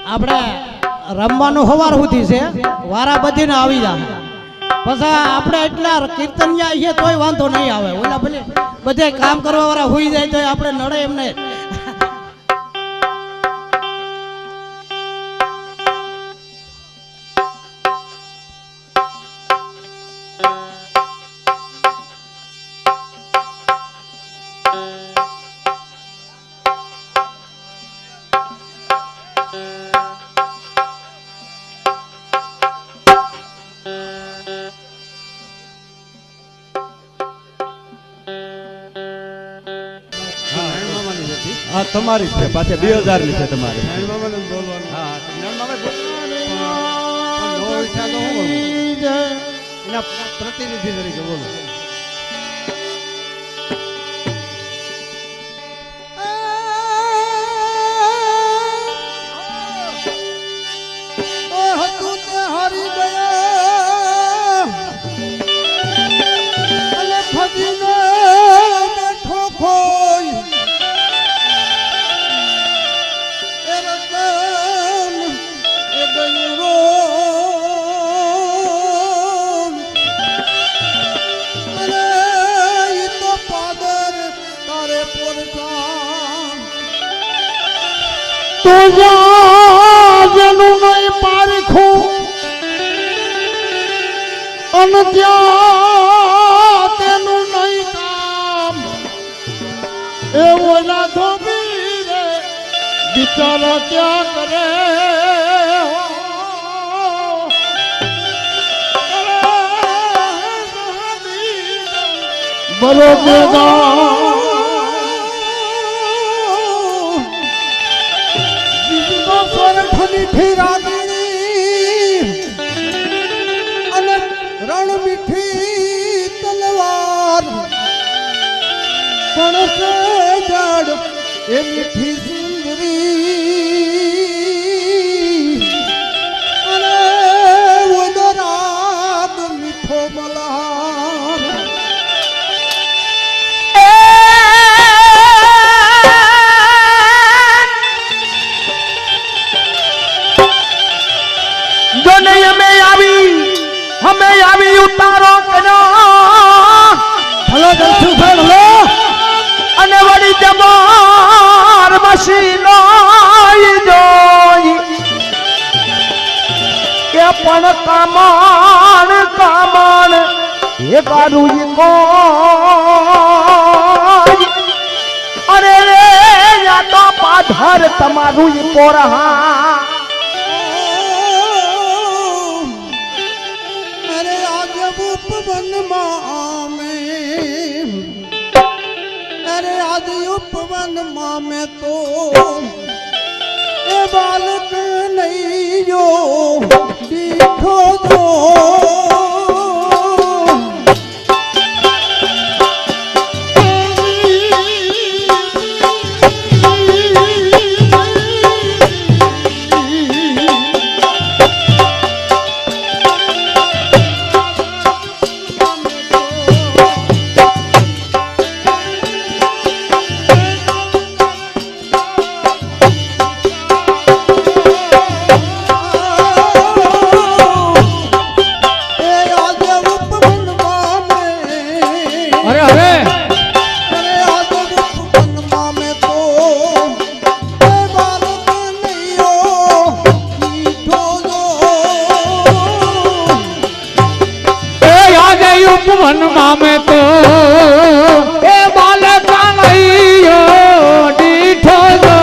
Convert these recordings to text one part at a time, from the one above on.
આપણે રમવાનું હવાર સુધી છે વારા બધીને આવી જાય પછી આપણે એટલા કીર્તનિયા છે તોય વાંધો નહીં આવે ઓલા ભલે બધે કામ કરવા વાળા હોઈ જાય તો આપણે નડે એમને હા તમારી છે પાછે 2000 ની છે તમારે એના પ્રતિનિધિ તરીકે બોલો હારી ગયા અને ફજીને બેઠો ખોઈ એ રતન એ ગયરો અને ઈ તો પાદર તારે પોરચામ તો જેનું નહીં પારખું અને ત્યાં તેનું નહીં કામ એ ઓલા ધોબી રે બિચારા ક્યાં કરે બરો અને રણ મીઠી તલવાર પણ છે જડ એ મીઠી સુંદરી અને ઓલો રાગ મીઠો મલ્હાર हमें आवी उतारो कनो हेलो दर्शक भाई हेलो अने वडी जमार मशीनो जोई के पण कामण कामण ये गारुई को अरे रे या तो पाधर तमारू पोरहा उपवन अरे आज उपवन में तो ए बालक नहीं जो दिखो दो उपवन में तो ए बालक नहीं डीठो दो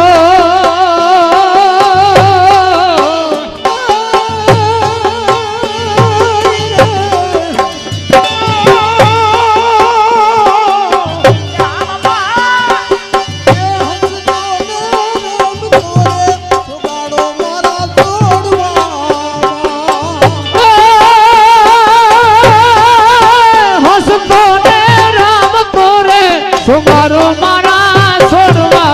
सुमारो मारा छोड़वा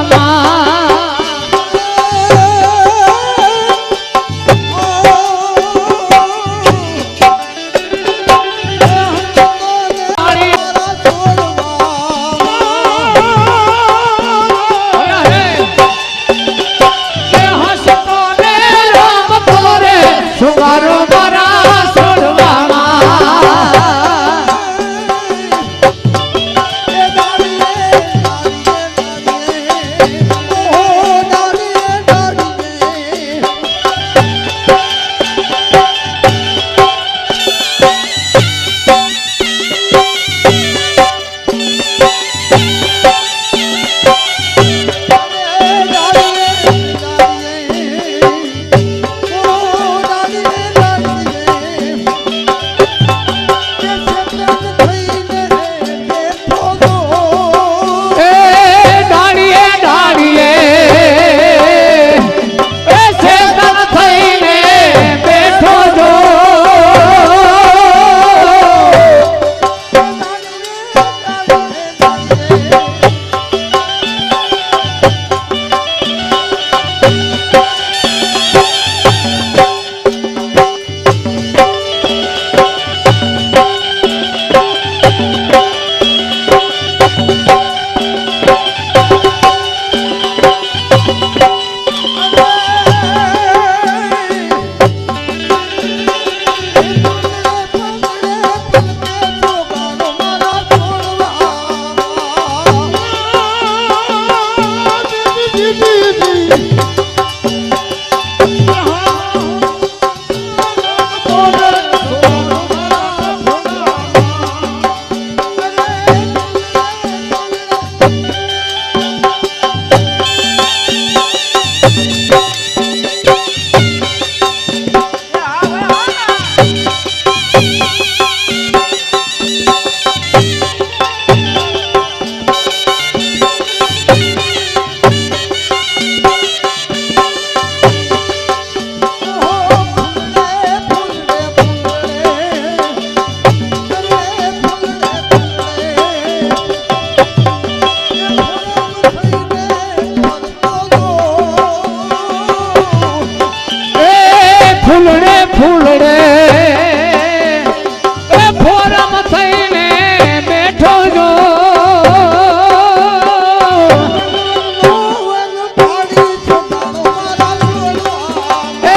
ફૂલડે ફૂલડે એ ફોરમ થઈને બેઠો જો એ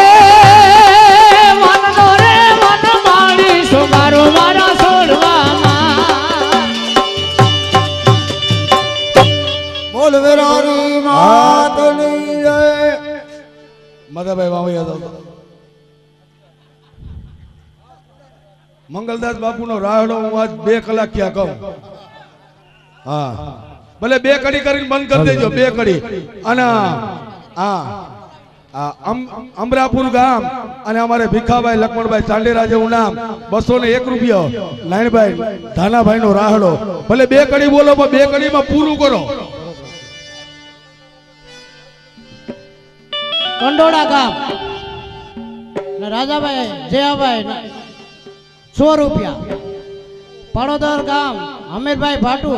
વનનો રે વન માળી સુમારો મારા છોડવામાં બોલ વેરારી માતની જય. મદાભાઈ વાવૈયા જાવ મંગલદાસ બાપુનો રાહડો હું આજ 2 કલાક ક્યાં કહું. હા ભલે 2 કડી કરીને બંધ કરી દેજો 2 કડી. અને અમરાપુર ગામ અને અમારે ભીખાભાઈ લક્ષ્મણભાઈ ચાંડેરા જેવું નામ 201 રૂપિયો લાઈનભાઈ ધાનાભાઈ નો રાહડો ભલે 2 કડી બોલો પણ 2 કડીમાં પૂરું કરો. કંડોળા ગામ ને રાજાભાઈ જયાભાઈ 100 રૂપિયા. પાડોદર ગામ હમીરભાઈ ભાટુ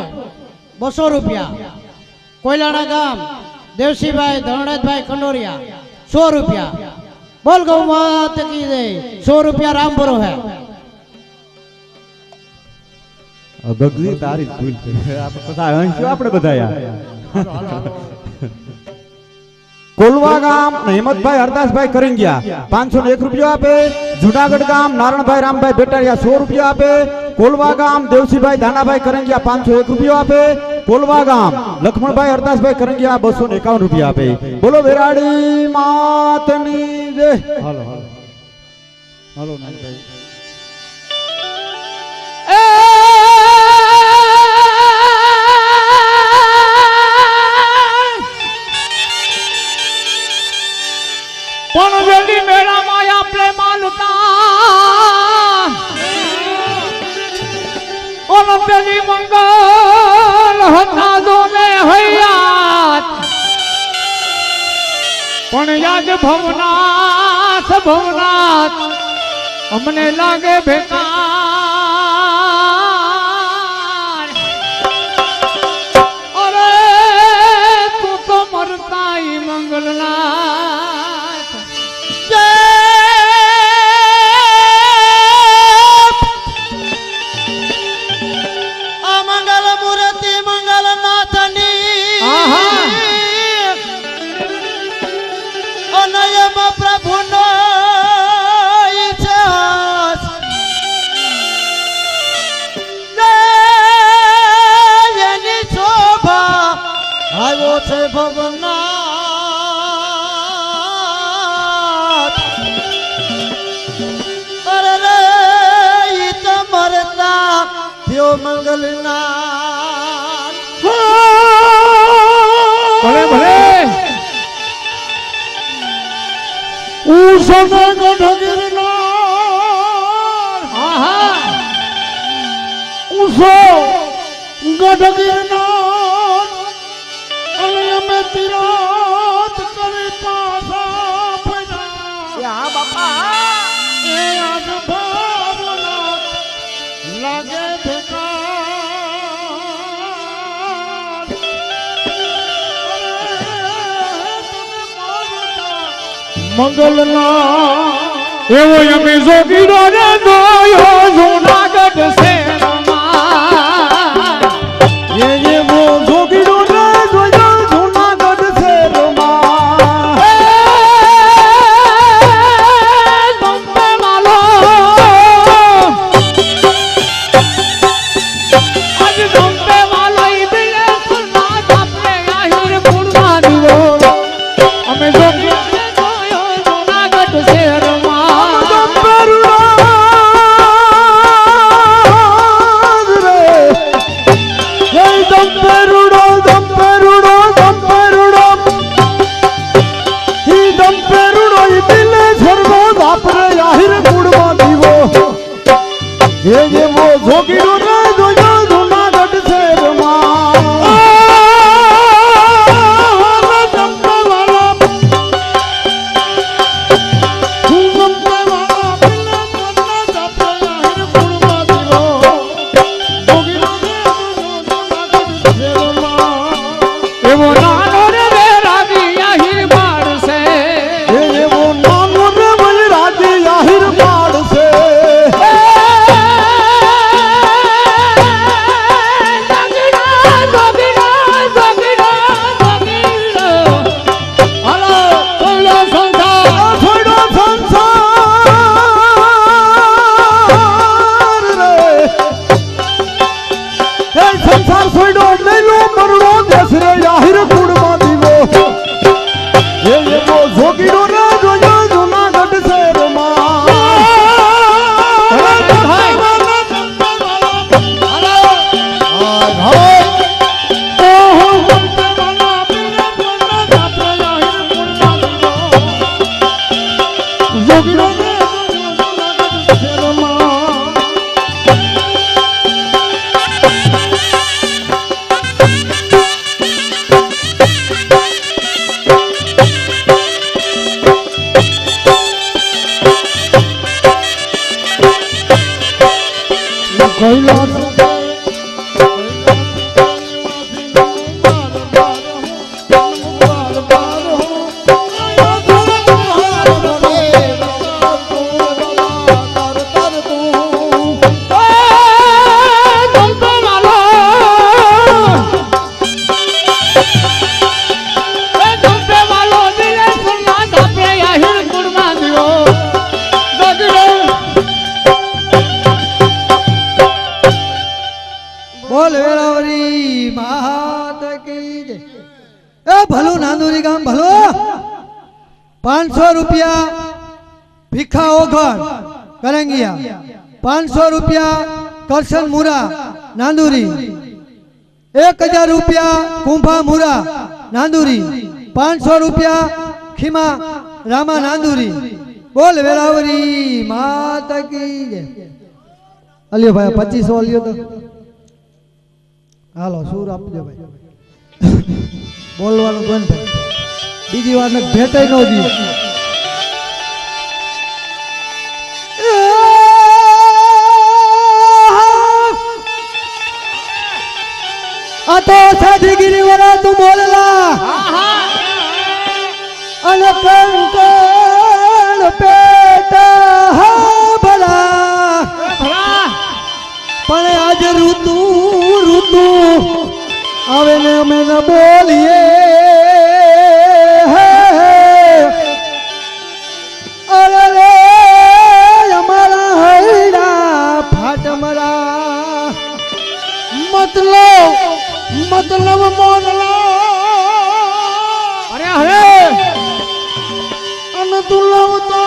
200 રૂપિયા. કોયલાણા ગામ દેવસીભાઈ ધનરાજભાઈ કંડોરિયા 100 રૂપિયા. બોલ ગૌ માત કી જય. 100 રૂપિયા રામ ભરો હે. ભગજી તારી ભૂલ થઈ આપણે બધા યાર. કોલવા ગામ હિંમતભાઈ હરદાસભાઈ કરંગિયા 501 રૂપિયો આપે. જુનાગઢ ગામ નારણભાઈ રામભાઈ બેટારિયા 100 રૂપિયા આપે. કોલવા ગામ દેવસીભાઈ ધાનાભાઈ કરંગિયા 501 રૂપિયો આપે. કોલવા ગામ લક્ષ્મણભાઈ હરદાસભાઈ કરંગિયા 251 રૂપિયા આપે. બોલો વેરાડી માતની જય. હાલો હાલો હાલો નાનભાઈ. પણ વેલી મેળામાં આપણે માલતા ઓન પેલી મંગલ હતા દોને હૈયાત પણ યાદ ભવનાથ ભવનાથ અમને લાગે બેકાર. અરે તું તો મરતા ઈ મંગલનાથ મંગલ મૂર્તિ મંગલ નાથની અનયમ પ્રભુનો ઇતિહાસ એની શોભા આવ્યો છે ભવનાથ. અરે રે ઈ તો મરતા થયો મંગલનાથ. ભલે ભલે ઉષણ ગઢગિરનાર ઉષો ગઢગિરનાર અને અમે તિરાત કરી પાછા ફર્યા. એ આજ ભાવનાથ લાગે બેકાર. મંગલના એવો અમે જોગીડો ને જોયો જૂનાગઢ શહેરમાં એ એવો જોગીડો ને જોયો જૂનાગઢ શહેરમાં. ગમે વાલો આજ ગમે વાલો ઈ દિલે સુના આપણે આહિર પૂર્ણા દીવો જય એ ભલું નાંદુરી ગામ ભલું 500 રૂપિયા ભીખા ઓઘર કરંગિયા 500 રૂપિયા કરશન મુરા નાંદુરી 1000 રૂપિયા કુંભા મુરા નાંદુરી 500 રૂપિયા ખીમા રામા નાંદુરી બોલ વેરાવરી માતા કી જય અલ્યો ભાઈ 2500 અલ્યો તો હાલો સૂર આપજો ભાઈ બોલવાનું બંધ થાય બીજી વાર ને ભેટાઈ ન દી આ તો સાધી ગિરિવરા તું બોલલા અને કંકણ પેટા હા ભલા પણ આજ ઋતુ આવે ને અમે ન બોલીએ અરે રે અમારા હૈડા ફાટમરા મતલબ મોનલા અરે અરે અને તુલવ તો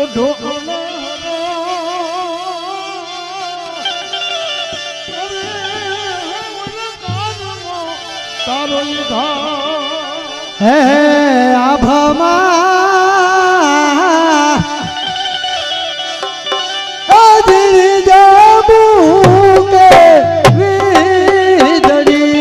ઓઢો તારો હે આભામાં આજરી જાબુ કે વીજળી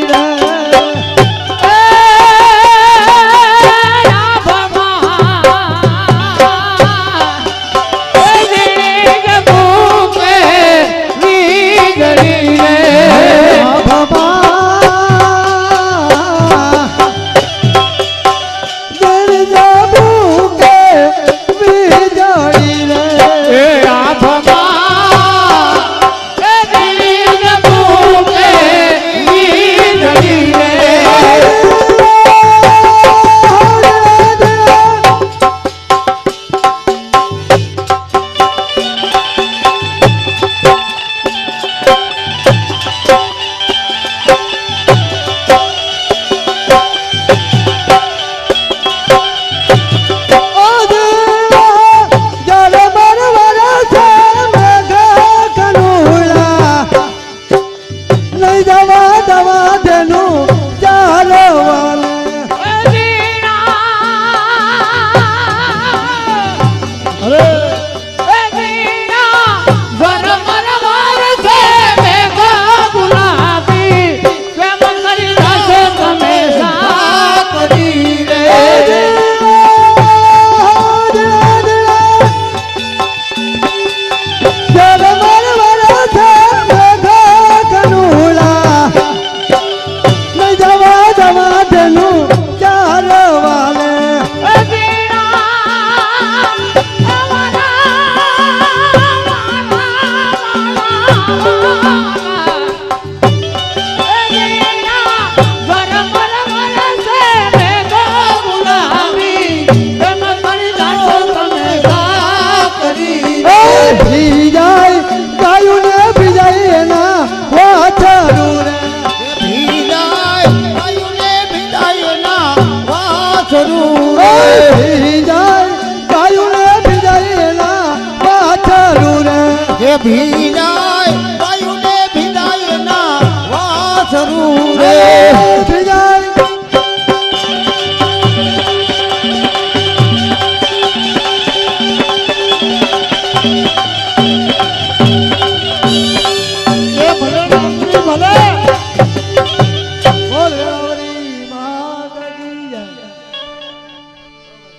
રે ભીજાય વાયુને ભીજાય ના વાસરું રે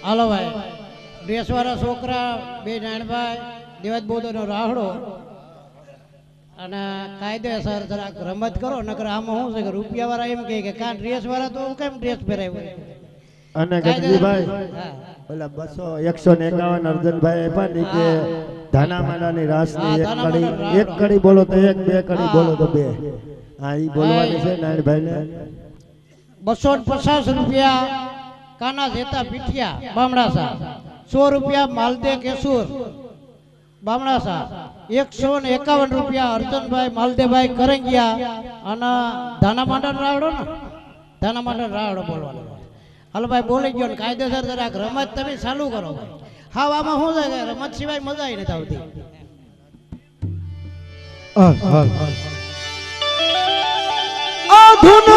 હાલો ભાઈ ડ્રેસવાળા છોકરા બે નાનભાઈ દેવાજ બોધોનો રાહડો અને કાયદેસર જરાક રમત કરો નકર આમાં શું છે કે રૂપિયાવાળા એમ કહે કે કાં ડ્રેસવાળા તો કેમ ડ્રેસ પહેરાવ્યો અને ગગજીભાઈ ઓલા 151 અર્જનભાઈ આપ્યા ને કે ધાના માનાની રાસની એક કડી બોલો તો એક, બે કડી બોલો તો બે. હા ઈ બોલવાની છે નાનભાઈ ને. 250 રૂપિયા કાના જેતા પીઠિયા બામણાસા, 100 રૂપિયા માલદે કેસુર બામણાસા 151 રૂપિયા અર્જનભાઈ માલદેભાઈ કરંગિયા અને ધાના માંડન રાવડો ને ધાના માંડન રાવડો બોલવાનો હાલો ભાઈ બોલી ગયો ને કાયદેસર જરાક રમત તમે ચાલુ કરો ભાઈ હા આમાં શું છે કે રમત સિવાય મજા નથી આવતી ધૂન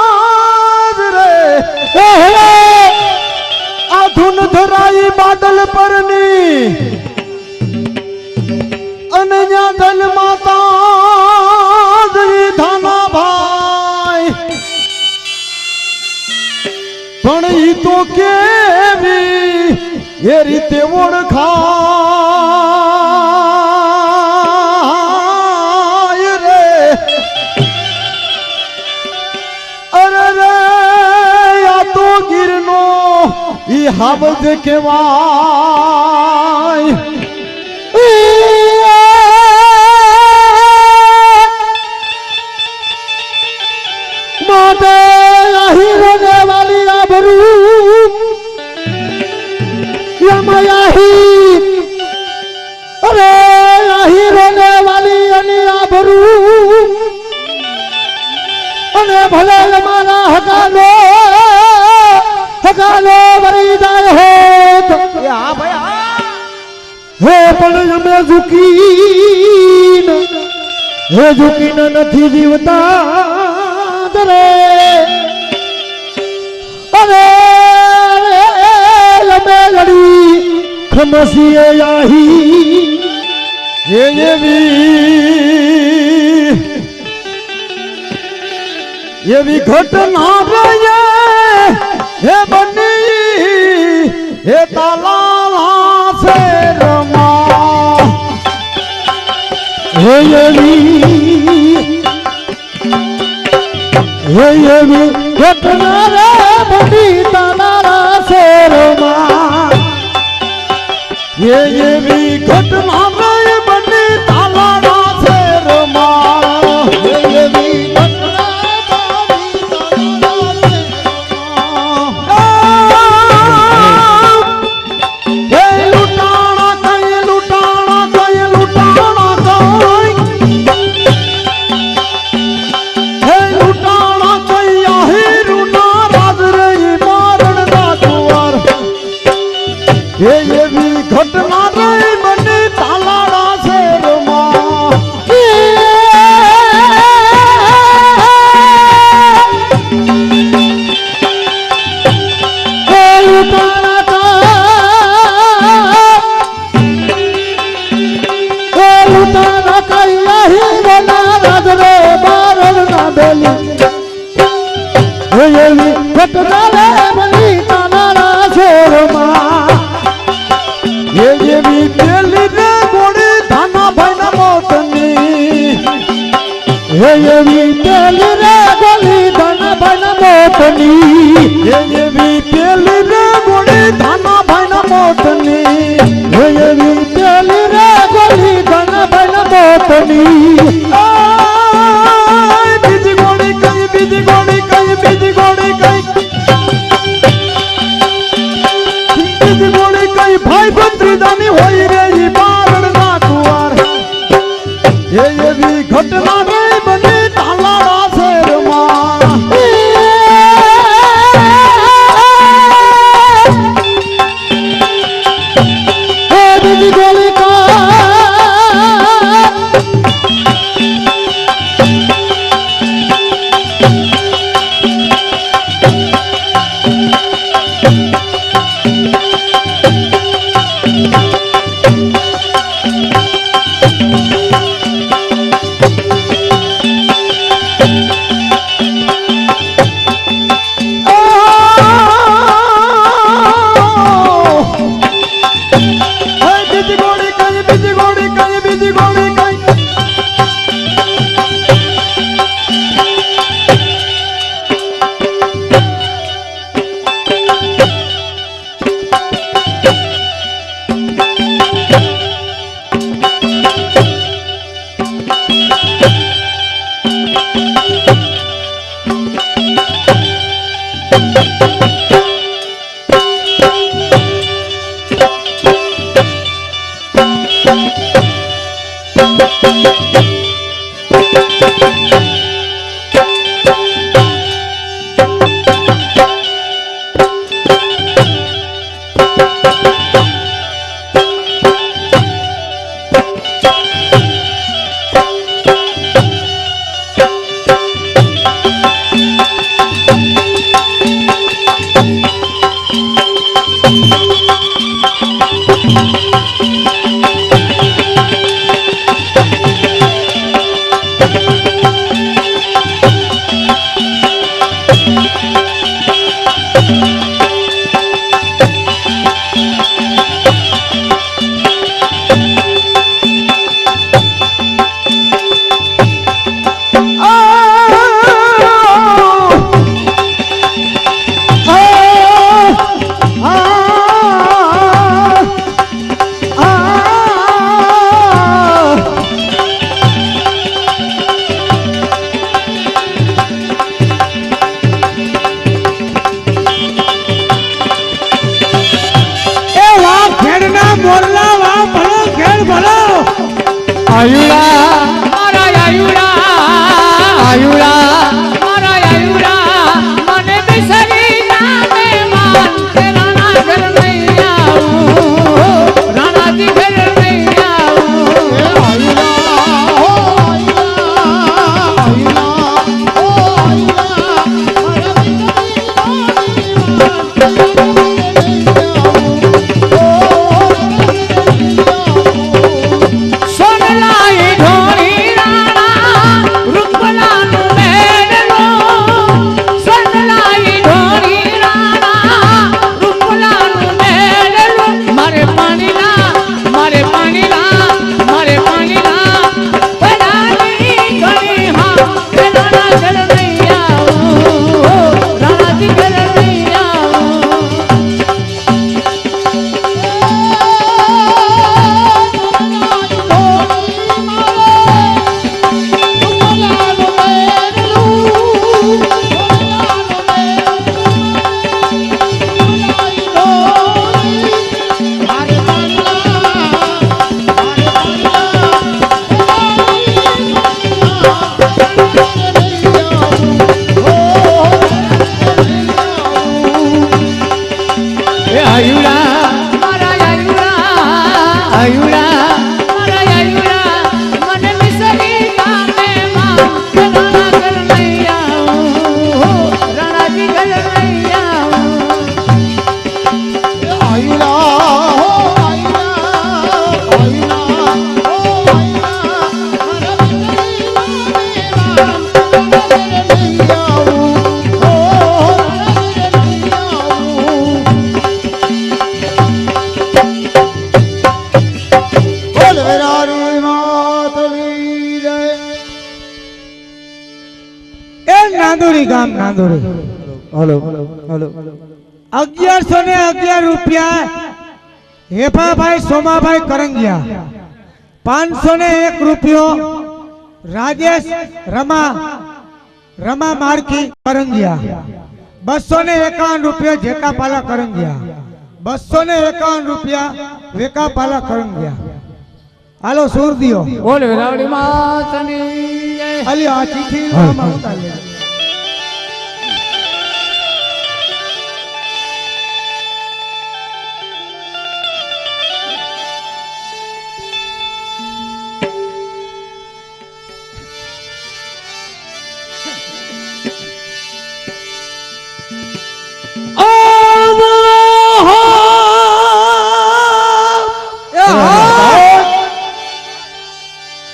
ધરાજ રે આ ધૂન ધરાઈ બાદલ પરની અને ન્યા દલ માતા જઈ ધાના ભાઈ પણ ઈ તો કેવી એ રીતે ઓળખાય રે અરે રે આ તો ગીરનો ઈ હાવજ કેવાય માટે આહી રોને વાલી આબરૂ યમયાહી અરે આહી રોને વાલી અની આબરૂ અને ભલે અમારા હકાલો વરી જાય હોત હા ભાઈ હે પણ અમે ઝૂકીને નથી જીવતા રે અરે અમે લડી ખમસીએ આહી હે એવી ઘટના રહે હે બની હે તાલા સે રમા હે એવી ઘટના રે બની તારા શેરમાં હે એવી ઘટના રહે બની તાલા સે રમા હે એવી ઘટના બાવી તારા હે લૂટાણા કઈ લૂટાણા કઈ લૂટાણા કઈ હે લૂટાણા કઈ આહીરુના રાજ રે મારણ ના કુંવર હે એવી ઘટના રે મને તાલાડા શેરમાં હે એવી પેલી રે ગોળી ધાના ભાઈના મોતની હે એવી પેલી રે ગોલી ધન બન મોતની હે એવી પેલી રે ગોળી ધાના ભાઈના મોતની હે એવી પેલી રે ગોલી ધન બન મોતની બીજી ગોળી કઈ બીજી ગોળી કઈ બીજી ગોળી કઈ બીજી ગોળી કઈ ભાઈ ભત્રીજાની હોય રે ઈ બારણ ના કુંવર હે એવી ઘટના રે બની તાલાડા શેરમાં હે બીજી ગોલી કા બીજી આયુડા મારા આયુડા મારા આયુડા મને બિસરી નામે માન કે રાણા ઘર નહીં આવું રાણાજી ઘર નહીં આવું સોનલાઈ ઢોળી રાણા રૂપલાનું મેળલો સોનલાઈ ઢોળી રાણા રૂપલાનું મેળલો મારે પાણીલા પડાની ઘણી હા કે રાણા ઘર નહીં આવું રાણાજી ઘર નહીં આવું આયુડા મારા આયુડા મારા આયુડા મને બિસરી ગામે માં રાણા ઘર નહીં આવું રાણાજી ઘર નહીં આવું એ નાંદોરી ગામ નાંદોરી હલો હલો 1111 રૂપિયા હેફાભાઈ સોમાભાઈ કરંગિયા 501 રૂપિયો રાજેશ રમા મારકી કરંગિયા 251 રૂપિયા જેકાપાલા કરંગિયા 251 રૂપિયા વેકાપાલા કરંગિયા હાલો સુર દિયો બોલ વેરાવળી માતની જય અલી આ ચીઠી લાવવામાં ઉતારે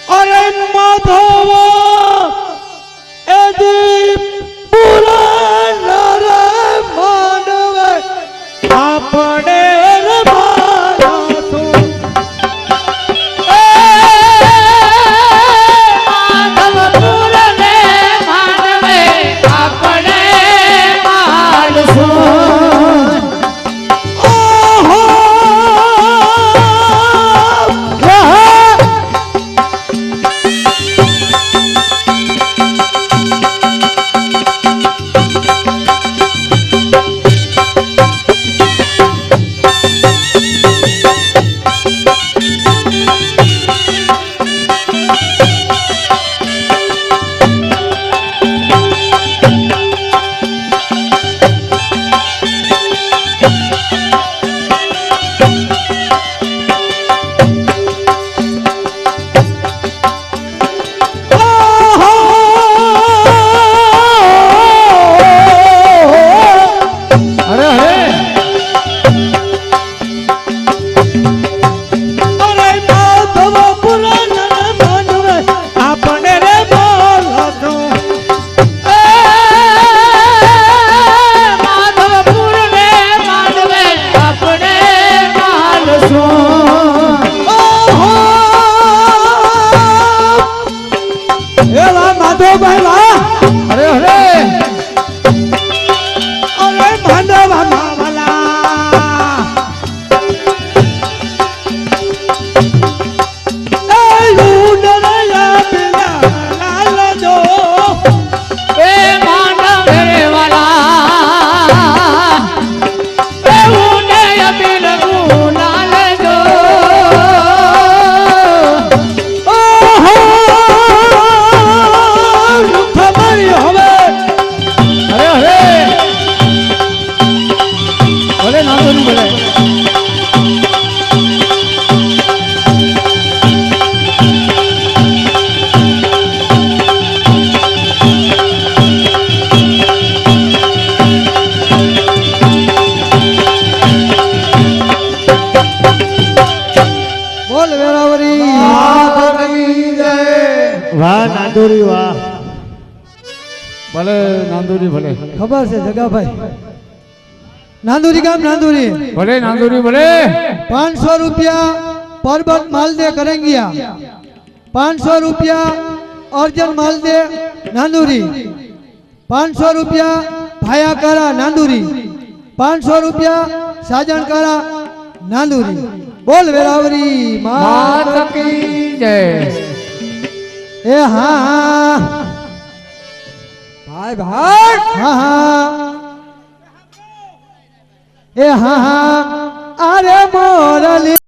અરે માધવ એ દી બિલગું લાલજો ઓહો ખબર હવે અરે અરે ભલે નાંદોરી ભલે બોલ વેરાવરી માતની જય. વાહ નાંદોરી વાહ ભલે નાંદોરી ભલે ખબર છે જગાભાઈ નાંદુરી ગામ નાંદુરી ભલે નાંદોરી ભલે 500 રૂપિયા પરબત માલદે કરંગિયા 500 રૂપિયા અર્જન માલદે નાંદુરી 500 રૂપિયા ભાયાકારા નાંદુરી 500 રૂપિયા સાજણકારા નાંદુરી બોલ વેરાવરી માત માત કી જય એ હા ભાઈ ભાઈ હા હા એ હા હા અરે મોરલી